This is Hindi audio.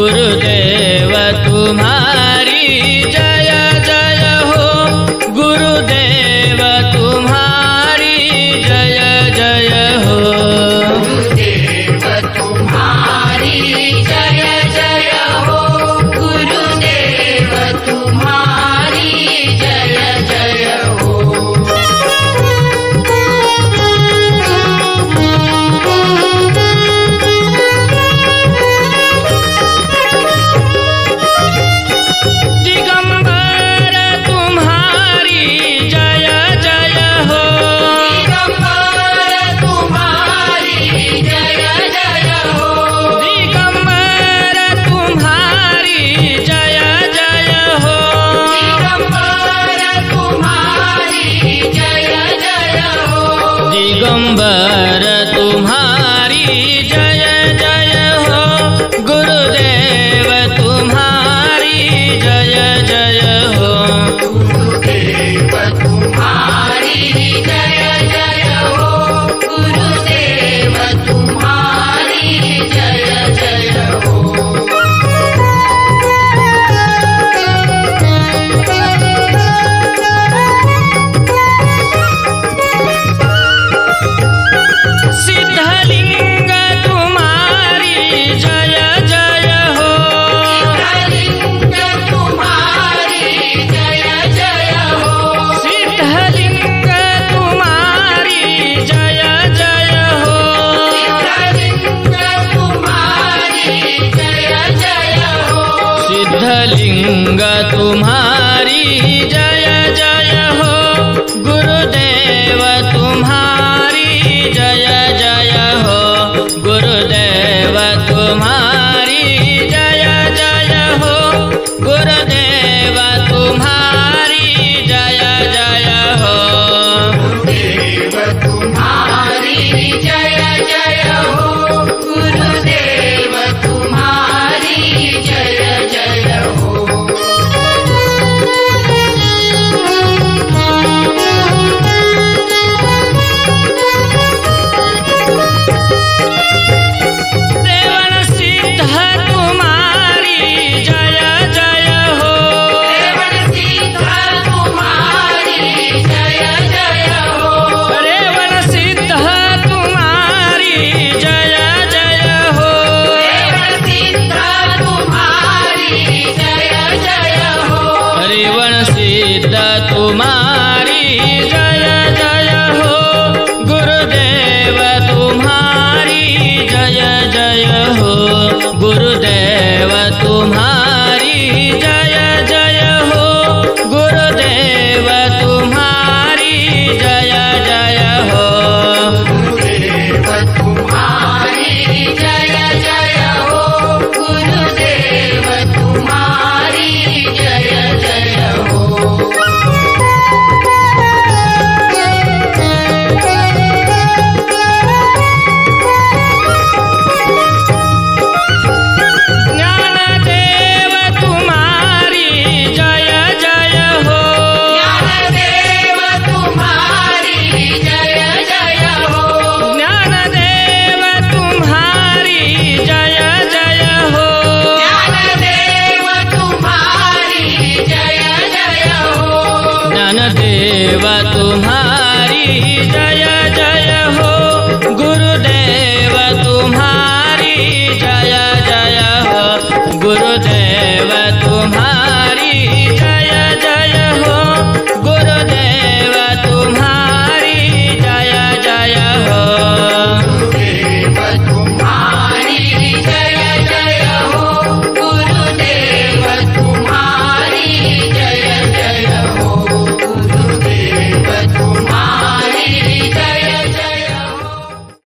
गुरुदेव तुम्हारी जय जय हो, गुरुदेव तुम्हारी जय जय हो, गुरुदेव तुम्हारी जय जय हो, गुरुदेव तुम्हारी जय जय हो। दिगंबर तुम्हारी जय जय हो, दिगंबर तुम्हारी जय जय हो, दिगंबर तुम्हारी जय जय हो, दिगंबर तुम्हारी जय जय हो, दिगंबर तुम्हारी जय जय हो, गुरुदेव तुम्हारी जय जय हो, गुरुदेव तुम्हारी जय जय हो, गुरुदेव तुम्हारी जय जय हो। सिद्धलिंग तुम्हारी जय जय हो, सिद्धलिंग तुम्हारी जय जय हो, सिद्धलिंग तुम्हारी जय जय हो, सिद्धलिंग तुम्हारी जय जय हो, सिद्धलिंग तुम्हारी जय जय हो, गुरुदेव तुम्हारी जय जय हो, गुरुदेव तुम्हारी जय जय हो, गुरुदेव तुम्हारी जय जय हो, गुरुदेव तुम्हारी जय जय हो, गुरुदेव तुम्हारी जय जय हो। रेवण सिद्ध तुम्हारी जय जय हो, रेवण सिद्ध तुम्हारी जय जय हो, रेवण सिद्ध तुम्हारी जय जय हो, रेवण सिद्ध तुम्हारी जय जय हो, रेवण सिद्ध तुम्हारी जय जय हो, गुरुदेव तुम्हारी जय जय हो, गुरुदेव तुम्हारी जय जय हो, गुरुदेव तुम्हारी जय जय हो, गुरुदेव तुम्हारी जय जय हो, गुरुदेव तुम्हारी जय जय हो। ज्ञानदेव तुम्हारी जय जय हो, ज्ञानदेव तुम्हारी जय जय हो, ज्ञानदेव तुम्हारी जय जय हो, ज्ञानदेव तुम्हारी जय जय हो, ज्ञानदेव तुम्हारी जय